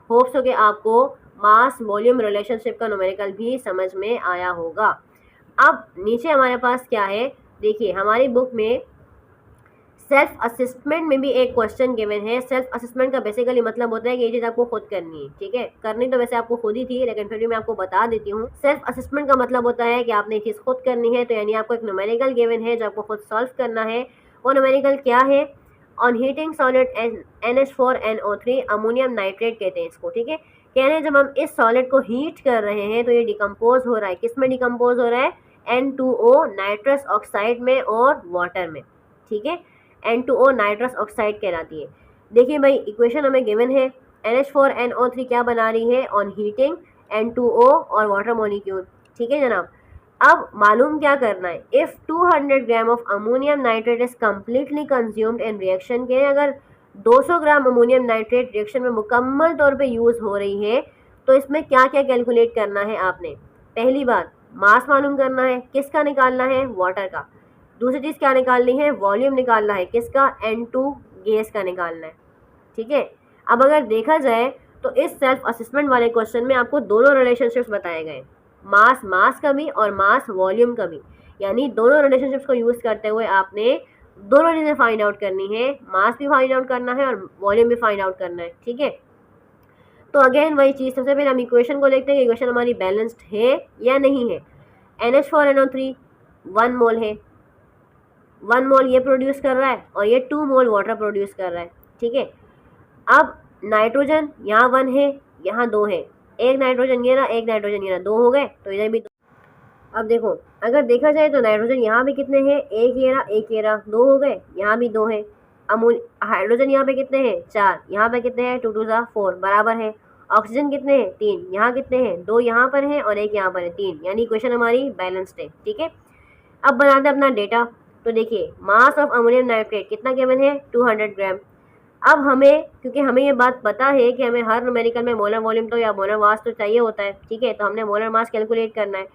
Hopes हो कि आपको मास वॉल्यूम रिलेशनशिप का न्यूमेरिकल भी समझ में आया होगा। अब नीचे हमारे पास क्या है, देखिए हमारी बुक में सेल्फ असिस्टमेंट में भी एक क्वेश्चन गिवन है। सेल्फ असिस्टमेंट का बेसिकली मतलब होता है कि ये चीज़ आपको खुद करनी है, ठीक है। करनी तो वैसे आपको खुद ही थी, लेकिन फिर भी मैं आपको बता देती हूँ। सेल्फ असिस्टमेंट का मतलब होता है कि आपने ये चीज़ खुद करनी है, तो यानी आपको एक न्यूमेरिकल गिवन है जो आपको खुद सॉल्व करना है। वो न्यूमेरिकल क्या है, on heating solid NH4NO3 ammonium nitrate कहते हैं इसको, ठीक है। कह रहे हैं जब हम इस सॉलिड को हीट कर रहे हैं तो ये डिकम्पोज हो रहा है, किस में डिकम्पोज हो रहा है, N2O नाइट्रस ऑक्साइड में और वाटर में, ठीक है। N2O नाइट्रस ऑक्साइड कहलाती है। देखिए भाई इक्वेशन हमें गिवन है, NH4NO3 क्या बना रही है, ऑन हीटिंग N2O और वाटर मॉलिक्यूल, ठीक है जनाब। अब मालूम क्या करना है, if 200 gram of ammonium nitrate is completely consumed in reaction के, अगर 200 ग्राम अमोनियम नाइट्रेट रिएक्शन में मुकम्मल तौर पे यूज़ हो रही है, तो इसमें क्या क्या कैलकुलेट करना है आपने। पहली बात मास मालूम करना है, किसका निकालना है, वाटर का। दूसरी चीज़ क्या निकालनी है, वॉल्यूम निकालना है, किसका, N2 गैस का निकालना है, ठीक है। अब अगर देखा जाए तो इस सेल्फ असेसमेंट वाले क्वेश्चन में आपको दोनों रिलेशनशिप्स बताए गए, मास का भी और मास वॉल्यूम का भी, यानी दोनों रिलेशनशिप्स को यूज़ करते हुए आपने दोनों चीज़ें फाइंड आउट करनी है, मास भी फाइंड आउट करना है और वॉल्यूम भी फाइंड आउट करना है, ठीक है। तो अगेन वही चीज़, सबसे पहले हम इक्वेशन को देखते हैं कि इक्वेशन हमारी बैलेंस्ड है या नहीं है। NH4NO3 1 मोल है, 1 मोल ये प्रोड्यूस कर रहा है और ये 2 मोल वाटर प्रोड्यूस कर रहा है, ठीक है। अब नाइट्रोजन यहाँ 1 है, यहाँ 2 है, एक नाइट्रोजन ये रहा, एक नाइट्रोजन ये रहा, 2 हो गए, तो इधर भी 2। अब देखो अगर देखा जाए तो नाइट्रोजन यहाँ भी कितने हैं, एक ये रहा, एक ये रहा, 2 हो गए, यहाँ भी 2 है। अमूल हाइड्रोजन यहाँ पे कितने हैं, 4, यहाँ पे कितने हैं, 2 2 4 बराबर है। ऑक्सीजन कितने हैं, 3, यहाँ कितने हैं, 2 यहाँ पर हैं और एक यहाँ पर है, 3, यानी इक्वेशन हमारी बैलेंस्ड है, ठीक है। अब बनाते हैं अपना डेटा। तो देखिए मास ऑफ अमोनियम नाइट्रेट कितना गिवन है, 200 ग्राम। अब हमें, क्योंकि हमें ये बात पता है कि हमें हर न्यूमेरिकल में मोलर वॉल्यूम तो या मोलर मास तो चाहिए होता है, ठीक है, तो हमने मोलर मास कैलकुलेट करना है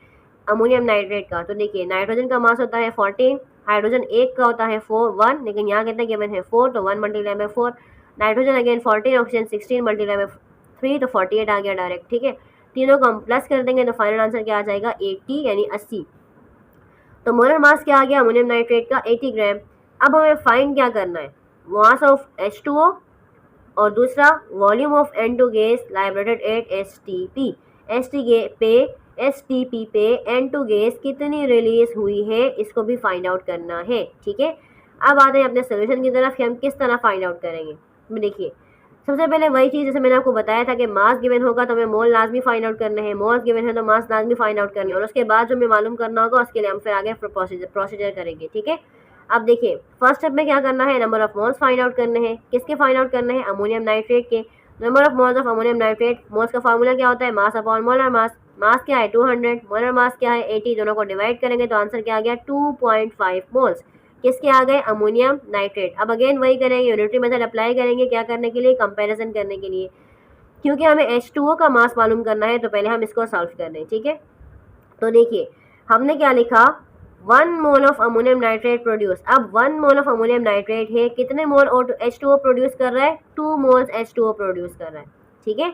अमोनियम नाइट्रेट का। तो देखिए नाइट्रोजन का मास होता है 14, हाइड्रोजन एक का होता है 1, लेकिन यहाँ कितने गिवन है 4, तो 1 मल्टीप्लाई में 4, नाइट्रोजन अगेन 14, ऑक्सीजन 16 मल्टीप्लाई में 3, तो 48 आ गया डायरेक्ट, ठीक है। तीनों को हम प्लस कर देंगे तो फाइनल आंसर क्या आ जाएगा, 80 यानी 80। तो मोलर मास क्या आ गया अमोनियम नाइट्रेट का, 80 ग्राम। अब हमें फाइंड क्या करना है, मास ऑफ H2O और दूसरा volume of N2 gas liberated at STP पे N2 गैस कितनी रिलीज हुई है, इसको भी फाइंड आउट करना है, ठीक है। अब आते हैं अपने सोल्यूशन की तरफ कि हम किस तरह फाइंड आउट करेंगे। देखिए सबसे पहले वही चीज़ जैसे मैंने आपको बताया था कि मास गिवन होगा तो हमें मोल लाजमी फाइंड आउट करने हैं, मोल्स गिवन है तो मास लाजमी फाइंड आउट करने हैं, और उसके बाद जो हमें मालूम करना होगा उसके लिए हम फिर आगे प्रोसीजर करेंगे, ठीक है। अब देखिए फर्स्ट स्टेप में क्या करना है, number of moles find out करने हैं, किसके फाइंड आउट करने हैं, अमोनियम नाइट्रेट के। Number of moles of ammonium nitrate, moles का फार्मूला क्या होता है, मास अपॉन मोलर मास। मास क्या है 200, मोलर मास क्या है 80, दोनों को डिवाइड करेंगे तो आंसर क्या आ गया 2.5 मोल्स, किसके आ गए, अमोनियम नाइट्रेट। अब अगेन वही करेंगे, यूनिटरी मेथड अप्लाई करेंगे, क्या करने के लिए, कंपैरिजन करने के लिए, क्योंकि हमें H2O का मास मालूम करना है तो पहले हम इसको सॉल्व कर दें, ठीक है। तो देखिए हमने क्या लिखा, 1 mole of ammonium nitrate produce. अब 1 मोल ऑफ अमोनियम नाइट्रेट है, कितने मोल H2O प्रोड्यूस कर रहा है, 2 मोल्स H2O प्रोड्यूस कर रहा है, ठीक है।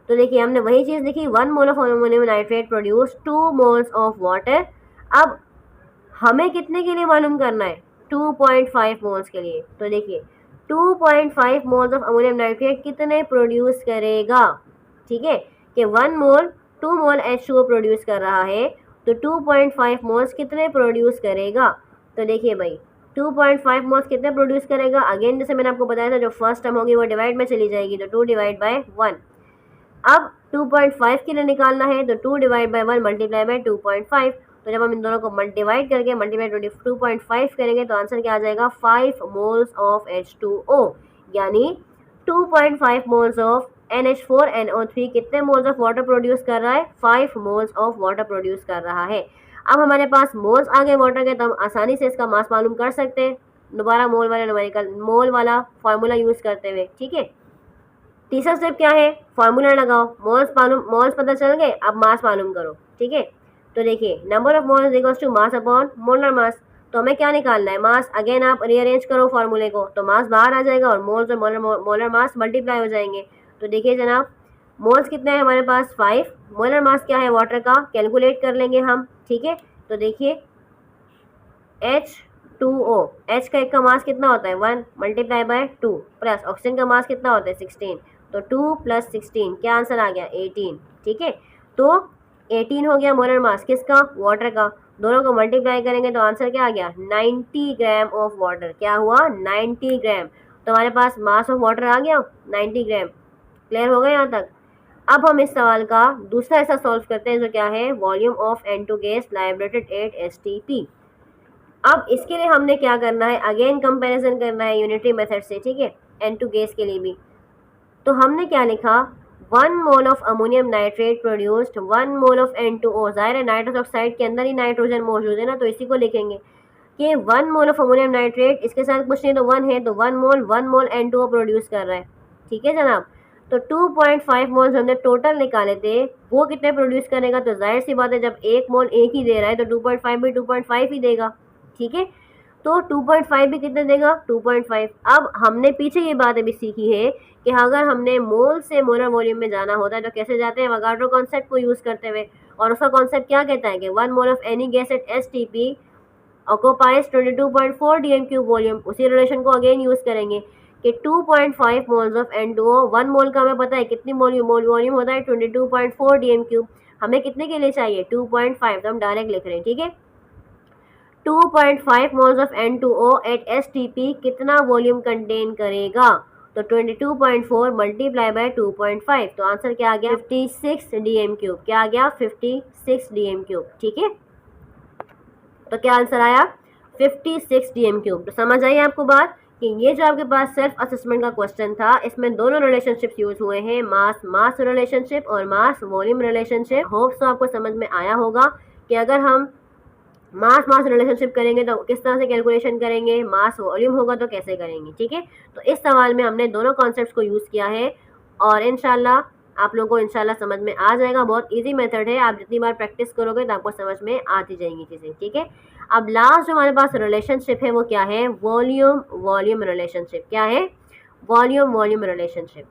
तो देखिए हमने वही चीज़ लिखी, 1 mole of ammonium nitrate produce 2 moles of water. अब हमें कितने के लिए मालूम करना है, 2.5 मोल्स के लिए। तो देखिए 2.5 मोल्स ऑफ अमोनियम नाइट्रेट कितने प्रोड्यूस करेगा, ठीक है, कि 1 मोल 2 मोल H2O प्रोड्यूस कर रहा है, तो 2.5 मोल्स कितने प्रोड्यूस करेगा। तो देखिए भाई 2.5 मोल्स कितने प्रोड्यूस करेगा, अगेन जैसे मैंने आपको बताया था जो फर्स्ट टर्म होगी वो डिवाइड में चली जाएगी, तो 2 डिवाइड बाय 1। अब 2.5 के लिए निकालना है तो 2 डिवाइड बाय 1 मल्टीप्लाई बाय 2.5, तो जब हम इन दोनों को डिवाइड करके मल्टीप्लाई 2.5 करेंगे तो आंसर क्या आ जाएगा 5 मोल्स ऑफ H2O, यानी 2.5 मोल्स ऑफ NH4NO3 कितने मोल्स ऑफ वाटर प्रोड्यूस कर रहा है, 5 मोल्स ऑफ वाटर प्रोड्यूस कर रहा है। अब हमारे पास मोल्स आ गए वाटर के, तो हम आसानी से इसका मास मालूम कर सकते हैं दोबारा मोल वाला फार्मूला यूज़ करते हुए, ठीक है। तीसरा स्टेप क्या है, फार्मूला लगाओ, मोल्स पता चल गए, अब मास मालूम करो, ठीक है। तो देखिए number of moles equals to mass upon molar mass, तो हमें क्या निकालना है, मास। अगेन आप रीअरेंज करो फार्मूले को तो मास बाहर आ जाएगा और मोल्स और मोलर मास मल्टीप्लाई हो जाएंगे। तो देखिए जनाब मोल्स कितने हैं हमारे पास 5, मोलर मास क्या है वाटर का कैलकुलेट कर लेंगे हम, ठीक है। तो देखिए H2O, H का एक का मास कितना होता है 1 मल्टीप्लाई बाय 2 प्लस ऑक्सीजन का मास कितना होता है 16, तो 2 + 16 क्या आंसर आ गया 18, ठीक है। तो 18 हो गया मोलर मास किसका वाटर का, दोनों को मल्टीप्लाई करेंगे तो आंसर क्या आ गया 90 ग्राम ऑफ वाटर, क्या हुआ 90 ग्राम। तो हमारे पास मास ऑफ वाटर आ गया 90 ग्राम। क्लियर हो गया यहाँ तक। अब हम इस सवाल का दूसरा हिस्सा सॉल्व करते हैं जो क्या है volume of N2 gas liberated at STP। अब इसके लिए हमने क्या करना है, अगेन कंपैरिजन करना है यूनिटरी मेथड से, ठीक है, N2 गैस के लिए भी। तो हमने क्या लिखा 1 mole of ammonium nitrate produced 1 mole of N2O, जाहिर है नाइट्रस ऑक्साइड के अंदर ही नाइट्रोजन मौजूद है ना, तो इसी को लिखेंगे कि 1 मोल ऑफ अमोनियम नाइट्रेट, इसके साथ कुछ नहीं तो 1 है, तो 1 मोल N2O प्रोड्यूस कर रहा है, ठीक है जनाब। तो 2.5 मोल जो हमने टोटल निकाले थे वो कितने प्रोड्यूस करेगा, तो जाहिर सी बात है जब 1 मोल एक ही दे रहा है तो 2.5 भी 2.5 ही देगा, ठीक है। तो 2.5 भी कितने देगा 2.5। अब हमने पीछे ये बात अभी सीखी है कि अगर हमने मोल से मोलर वॉल्यूम में जाना होता है तो कैसे जाते हैं, वोगाड्रो कॉन्सेप्ट को यूज़ करते हुए। और उसका कॉन्सेप्ट क्या कहता है कि 1 mole of any gas at STP occupies 22.4 dm³ volume. उसी रिलेशन को अगेन यूज़ करेंगे कि 2.5 मोल्स ऑफ N2O, 1 मोल का हमें पता है कितनी वॉल्यूम होता है 22.4 dm³, हमें कितने के लिए चाहिए 2.5, तो हम डायरेक्ट लिख रहे हैं, ठीक है। 2.5 moles of N2O at STP कितना वॉल्यूम कंटेन करेगा, तो 22.4 मल्टीप्लाई बाय 2.5, तो आंसर क्या आ गया 56 dm³, क्या आ गया 56 dm³, ठीक है। तो क्या आंसर आया 56 dm³। तो समझ आई आपको बात कि ये जो आपके पास सेल्फ असेसमेंट का क्वेश्चन था इसमें दोनों रिलेशनशिप्स यूज हुए हैं, मास रिलेशनशिप और मास वॉल्यूम रिलेशनशिप। होप्स तो आपको समझ में आया होगा कि अगर हम मास रिलेशनशिप करेंगे तो किस तरह से कैलकुलेशन करेंगे, मास वॉल्यूम होगा तो कैसे करेंगे, ठीक है। तो इस सवाल में हमने दोनों कॉन्सेप्ट्स को यूज़ किया है और इंशाल्लाह आप लोगों को इंशाल्लाह समझ में आ जाएगा। बहुत इजी मेथड है, आप जितनी बार प्रैक्टिस करोगे तो आपको समझ में आती जाएंगी चीज़ें, ठीक है। अब लास्ट जो हमारे पास रिलेशनशिप है वो क्या है वॉल्यूम रिलेशनशिप। क्या है वॉल्यूम रिलेशनशिप।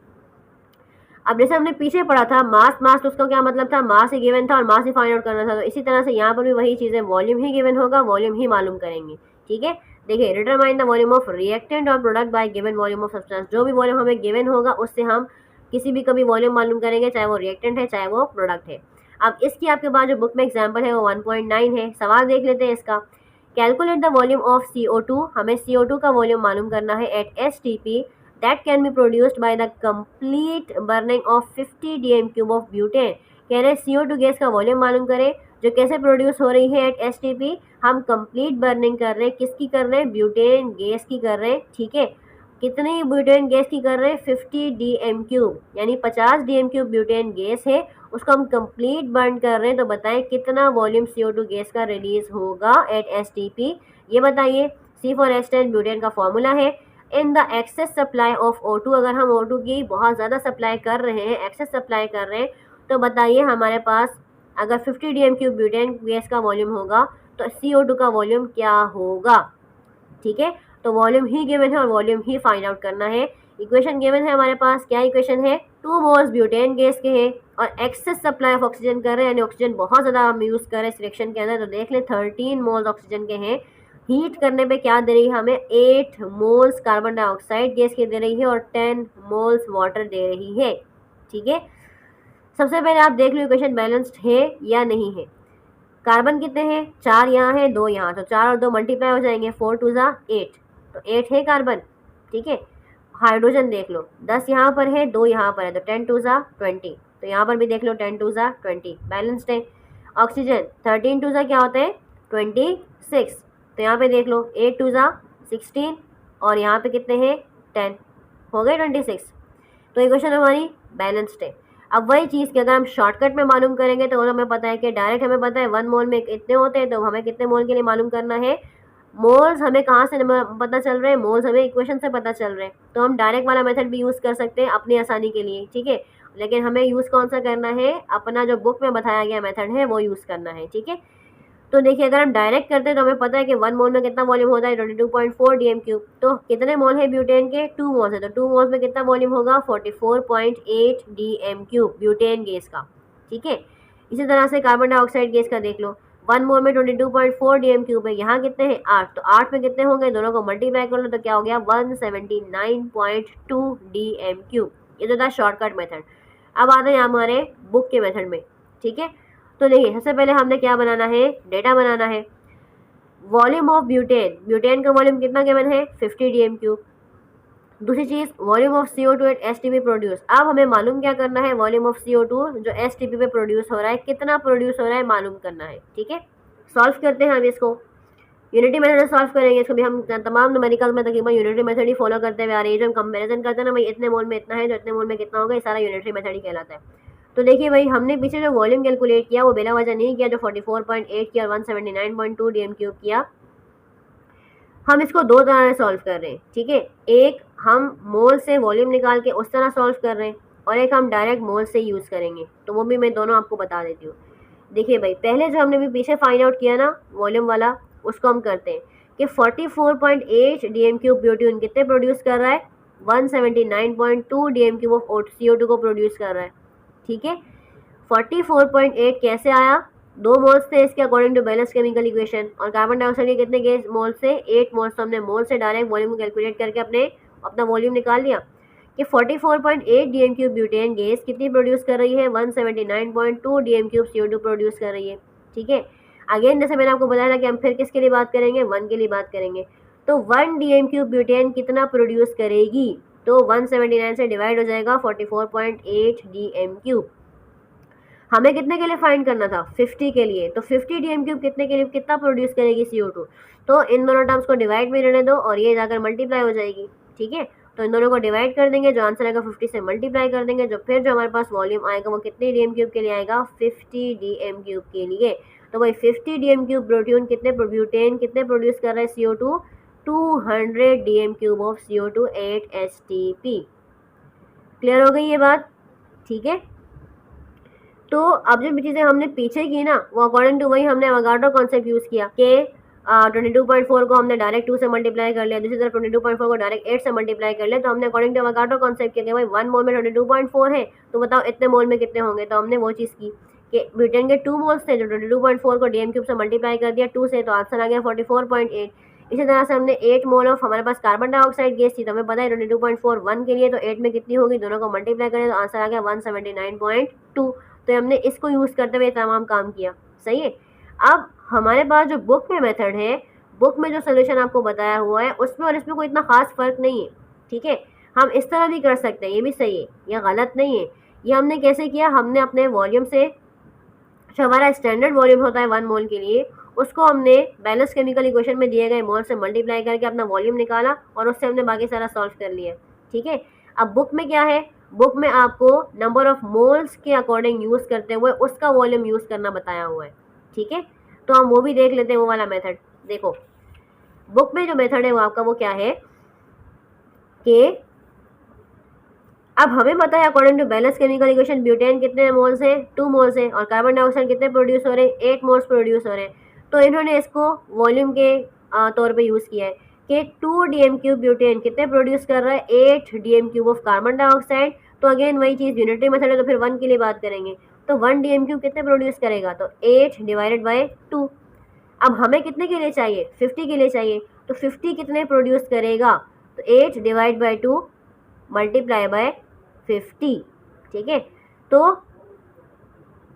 अब जैसे हमने पीछे पढ़ा था मास तो उसका क्या मतलब था, मास ही गिवन था और मास ही फाइंड आउट करना था, तो इसी तरह से यहाँ पर भी वही चीज़ है, वॉल्यूम ही गिवन होगा, वॉल्यूम ही मालूम करेंगे, ठीक है। देखिए determine the volume of reactant और product by given volume of substance. जो भी वॉल्यूम हमें गिवन होगा उससे हम किसी भी कभी वॉल्यूम मालूम करेंगे, चाहे वो रिएक्टेंट है चाहे वो प्रोडक्ट है। अब इसकी आपके पास जो बुक में एग्जाम्पल है वो 1.9 है। सवाल देख लेते हैं इसका। Calculate the volume of CO2, हमें CO2 का वॉल्यूम मालूम करना है eight STP that can be produced by the complete burning of 50 dm³ of butane। कह रहे हैं CO2 गैस का वॉल्यूम मालूम करें जो कैसे प्रोड्यूस हो रही है एट STP। हम कंप्लीट बर्निंग कर रहे हैं, किसकी कर रहे हैं ब्यूटेन गैस की कर रहे हैं, ठीक है। कितनी ब्यूटेन गैस की कर रहे हैं 50 dm³, यानी 50 dm³ ब्यूटेन गैस है, उसको हम कंप्लीट बर्न कर रहे हैं। तो बताएं कितना वॉल्यूम CO2 गैस का रिलीज होगा एट STP, ये बताइए। C फॉर एस्टेट ब्यूटेन का फॉर्मूला है in the excess supply of O2। अगर हम O2 की बहुत ज़्यादा सप्लाई कर रहे हैं, एक्सेस सप्लाई कर रहे हैं, तो बताइए हमारे पास अगर 50 dm³ ब्यूटेन गैस का वॉल्यूम होगा तो CO2 का वॉल्यूम क्या होगा, ठीक है। तो वॉल्यूम ही गिवन है और वॉल्यूम ही फाइंड आउट करना है। इक्वेशन गिवन है हमारे पास, क्या इक्वेशन है 2 मोल्स ब्यूटेन गैस के हैं और एक्सेस सप्लाई ऑफ ऑक्सीजन कर रहे हैं, यानी ऑक्सीजन बहुत ज़्यादा हम यूज़ कर रहे हैं सिलेक्शन के अंदर। तो देख लें 13 मोल्स ऑक्सीजन के हैं, हीट करने पे क्या दे रही है हमें 8 मोल्स कार्बन डाइऑक्साइड गैस की दे रही है और 10 मोल्स वाटर दे रही है, ठीक है। सबसे पहले आप देख लो इक्वेशन बैलेंस्ड है या नहीं है। कार्बन कितने हैं 4 यहाँ है 2 यहाँ, तो 4 और 2 मल्टीप्लाई हो जाएंगे 4 2 ज़ा 8, तो 8 है कार्बन, ठीक है। हाइड्रोजन देख लो 10 यहाँ पर है 2 यहाँ पर है, तो 10 2 ज़ा 20, तो यहाँ पर भी देख लो 10 2 ज़ा 20 बैलेंस्ड है। ऑक्सीजन 13 2 ज़ा क्या होता है 26, तो यहाँ पे देख लो 8 2 ज़ा 16 और यहाँ पे कितने हैं 10, हो गए 26। तो इक्वेशन हमारी बैलेंस्ड है। अब वही चीज़ कि अगर हम शॉर्टकट में मालूम करेंगे तो हमें पता है कि डायरेक्ट हमें पता है 1 मोल में कितने होते हैं, तो हमें कितने मोल के लिए मालूम करना है। मोल्स हमें कहाँ से पता चल रहे हैं, मोल्स हमें इक्वेशन से पता चल रहे हैं, तो हम डायरेक्ट वाला मेथड भी यूज़ कर सकते हैं अपनी आसानी के लिए, ठीक है। लेकिन हमें यूज़ कौन सा करना है, अपना जो बुक में बताया गया मेथड है वो यूज़ करना है, ठीक है। तो देखिए अगर हम डायरेक्ट करते हैं तो हमें पता है कि 1 मोल में कितना वॉल्यूम होता है 22.4 डीएम क्यूब। तो कितने मोल है ब्यूटेन के? 2 मोल्स है, तो 2 मोल्स में कितना वॉल्यूम होगा 44.8 डीएम क्यूब ब्यूटेन गैस का। ठीक है, इसी तरह से कार्बन डाइऑक्साइड गैस का देख लो, 1 मोल में 22.4 डीएम क्यूब है, यहाँ कितने हैं 8, तो 8 में कितने होंगे, दोनों को मल्टीप्लाई कर लो तो क्या हो गया 179.2 डीएम क्यूब। ये तो था शॉर्टकट मेथड। अब आते हैं हमारे बुक के मेथड में। ठीक है, तो देखिए सबसे पहले हमने क्या बनाना है, डेटा बनाना है। वॉल्यूम ऑफ ब्यूटेन, ब्यूटेन का वॉल्यूम कितना गिवन है 50 डीएम क्यूब। दूसरी चीज volume of CO2 at STP produce. अब हमें मालूम क्या करना है, वॉल्यूम ऑफ CO2 जो एसटीपी पे प्रोड्यूस हो रहा है कितना प्रोड्यूस हो रहा है मालूम करना है। ठीक है, सॉल्व करते हैं हम इसको, यूनिटी मेथड से सॉल्व करेंगे इसको भी। हम तमाम न्यूमेरिकल में तकरीबन यूनिटी मेथड ही फॉलो करते हुए आ रहे हैं। जो हम कंपैरिजन करते हैं ना भाई, इतने मोल में इतना है, जो इतने मोल में कितना होगा, ये सारा यूनिटरी मेथड ही कहलाता है। तो देखिए भाई, हमने पीछे जो वॉल्यूम कैलकुलेट किया वो बिला वजह नहीं किया, जो 44.8 किया और 179.2 डीएम क्यूब किया। हम इसको दो तरह से सॉल्व कर रहे हैं। ठीक है, एक हम मोल से वॉल्यूम निकाल के उस तरह सॉल्व कर रहे हैं, और एक हम डायरेक्ट मोल से यूज़ करेंगे, तो वो भी मैं दोनों आपको बता देती हूँ। देखिए भाई, पहले जो हमने भी पीछे फाइंड आउट किया ना वॉल्यूम वाला, उसको हम करते हैं कि 44.8 डीएम क्यूब ब्यूटेन कितने प्रोड्यूस कर रहा है, 179.2 डीएम क्यूब ऑफ CO2 को प्रोड्यूस कर रहा है। ठीक है, 44.8 कैसे आया, 2 मोल्स थे इसके according to balance chemical equation, और कार्बन डाइऑक्साइड के कितने गैस मोल से 8 मोल्स। तो हमने मोल से डायरेक्ट वॉल्यूम को कैलकुलेट करके अपना वॉल्यूम निकाल लिया कि 44.8 डीएम क्यूब ब्यूटेन गैस कितनी प्रोड्यूस कर रही है, 179.2 डीएम क्यूब CO2 प्रोड्यूस कर रही है। ठीक है, अगेन जैसे मैंने आपको बताया था कि हम फिर किसके लिए बात करेंगे, 1 के लिए बात करेंगे। तो 1 डीएम क्यूब ब्यूटेन कितना प्रोड्यूस करेगी, तो 179 से डिवाइड हो जाएगा 44.8 डीएम क्यूब। हमें कितने के लिए फाइंड करना था, 50 के लिए। तो 50 डीएम क्यूब कितने के लिए कितना प्रोड्यूस करेगी CO2, तो इन दोनों टर्म्स को डिवाइड में रहने दो और ये जाकर मल्टीप्लाई हो जाएगी। ठीक है, तो इन दोनों को डिवाइड कर देंगे, जो आंसर आएगा 50 से मल्टीप्लाई कर देंगे, जो फिर जो हमारे पास वॉल्यूम आएगा वो कितने डीएम क्यूब के लिए आएगा, 50 डीएम क्यूब के लिए। तो भाई 50 डीएम क्यूब ब्यूटेन कितने प्रोड्यूस कर रहा है CO2, 200 dm cube of CO2 at STP। Clear हो गई ये बात? ठीक है, तो अब जो चीज़ें हमने पीछे की ना वो अकॉर्डिंग टू वही हमने अवोगाड्रो कॉन्सेप्ट यूज़ किया कि 22.4 को हमने डायरेक्ट 2 से मल्टीप्लाई कर लिया, दूसरी तरफ 22.4 को डायरेक्ट 8 से मल्टीप्लाई कर लिया। तो हमने अकॉर्डिंग टू अवोगाड्रो कॉन्सेप्ट किया कि भाई 1 मोल में 22.4 है, तो बताओ इतने मोल में कितने होंगे। तो हमने वो चीज़ की कि ब्यूटेन के 2 मोल्स थे, जो 22.4 को डीएम क्यूब से मल्टीप्लाई कर दिया 2 से, तो आंसर आ गया 44.8। इसी तरह से हमने 8 मोल ऑफ हमारे पास कार्बन डाइऑक्साइड गैस थी, तो हमें पता है 22.4 1 के लिए, तो 8 में कितनी होगी, दोनों को मल्टीप्लाई करें तो आंसर आ गया 179.2। तो हमने इसको यूज़ करते हुए तमाम काम किया। सही है, अब हमारे पास जो बुक में मेथड है, बुक में जो सोल्यूशन आपको बताया हुआ है उसमें और इसमें कोई इतना खास फ़र्क नहीं है। ठीक है, हम इस तरह भी कर सकते हैं, ये भी सही है, यह गलत नहीं है। ये हमने कैसे किया, हमने अपने वॉल्यूम से जो हमारा स्टैंडर्ड वॉल्यूम होता है 1 मोल के लिए, उसको हमने बैलेंस केमिकल इक्वेशन में दिए गए मोल से मल्टीप्लाई करके अपना वॉल्यूम निकाला और उससे हमने बाकी सारा सॉल्व कर लिया। ठीक है, अब बुक में क्या है, बुक में आपको नंबर ऑफ मोल्स के अकॉर्डिंग यूज़ करते हुए उसका वॉल्यूम यूज़ करना बताया हुआ है। ठीक है, तो हम वो भी देख लेते हैं, वो वाला मेथड। देखो बुक में जो मेथड है वो आपका वो क्या है कि अब हमें पता है according to balance chemical equation butane कितने मोल्स हैं, 2 मोल्स हैं, और कार्बन डाइऑक्साइड कितने प्रोड्यूस हो रहे हैं, 8 मोल्स प्रोड्यूस हो रहे हैं। तो इन्होंने इसको वॉल्यूम के तौर पे यूज़ किया है कि 2 डीएम क्यूब ब्यूटेन कितने प्रोड्यूस कर रहा है, 8 DM cube of carbon dioxide. तो अगेन वही चीज़, यूनिटरी मेथड है तो फिर 1 के लिए बात करेंगे, तो 1 डीएम क्यूब कितने प्रोड्यूस करेगा, तो 8 डिवाइडेड बाई 2। अब हमें कितने के लिए चाहिए, 50 के लिए चाहिए, तो 50 कितने प्रोड्यूस करेगा, तो 8 डिवाइड बाई 2 मल्टीप्लाई बाय 50। ठीक है, तो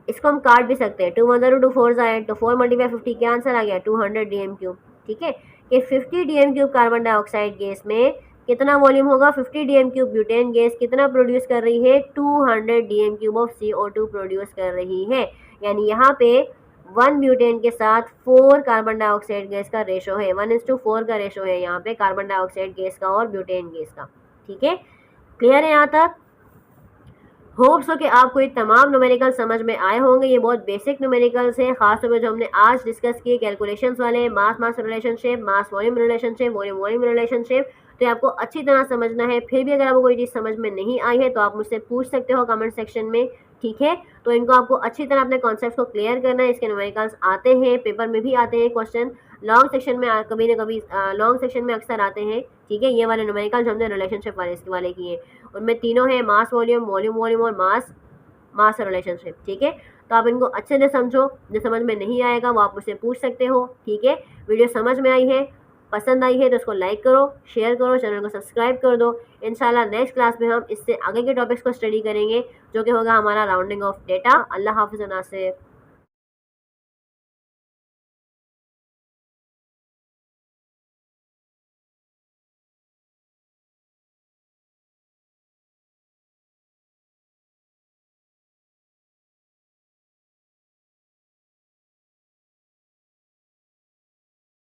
इसको हम काट भी सकते हैं, 2 1 0 2 4 आए, तो 4 मल्टीप्लाई 50 क्या आंसर आ गया, 200 डीएम क्यूब। ठीक है, कि 50 dm cube carbon dioxide gas में कितना वॉल्यूम होगा, 50 डीएम क्यूब ब्यूटेन गैस कितना प्रोड्यूस कर रही है, 200 dm cube of CO2 produce कर रही है। यानी यहाँ पे 1 ब्यूटेन के साथ 4 कार्बन डाइऑक्साइड गैस का रेशो है, 1:4 का रेशो है यहाँ पे कार्बन डाइऑक्साइड गैस का और ब्यूटेन गैस का। ठीक है, क्लियर है यहाँ तक? होप्स हो कि आपको ये तमाम न्यूमेरिकल समझ में आए होंगे। ये बहुत बेसिक न्यूमेरिकल्स हैं, खासतौर पर जो हमने आज डिस्कस किए कैलकुलेशंस वाले, mass relationship, mass volume relationship, volume relationship, तो ये आपको अच्छी तरह समझना है। फिर भी अगर आपको कोई चीज़ समझ में नहीं आई है तो आप मुझसे पूछ सकते हो कमेंट सेक्शन में। ठीक है। तो इनको आपको अच्छी तरह अपने कॉन्सेप्ट को क्लियर करना है। इसके न्यूमेरिकल्स आते हैं, पेपर में भी आते हैं क्वेश्चन, लॉन्ग सेक्शन में कभी ना कभी लॉन्ग सेक्शन में अक्सर आते हैं। ठीक है, ये वाले न्यूमेरिकल जो हमने रिलेशनशिप वाले इसके वाले किए, उनमें तीनों है मास वॉल्यूम, वॉल्यूम वॉल्यूम और मास मास रिलेशनशिप। ठीक है, तो आप इनको अच्छे से समझो, जो समझ में नहीं आएगा वो आप मुझसे पूछ सकते हो। ठीक है, वीडियो समझ में आई है, पसंद आई है तो उसको लाइक करो, शेयर करो, चैनल को सब्सक्राइब कर दो। इंशाल्लाह नेक्स्ट क्लास में हम इससे आगे के टॉपिक्स को स्टडी करेंगे, जो कि होगा हमारा राउंडिंग ऑफ डेटा। अल्लाह हाफिज़ नासिर।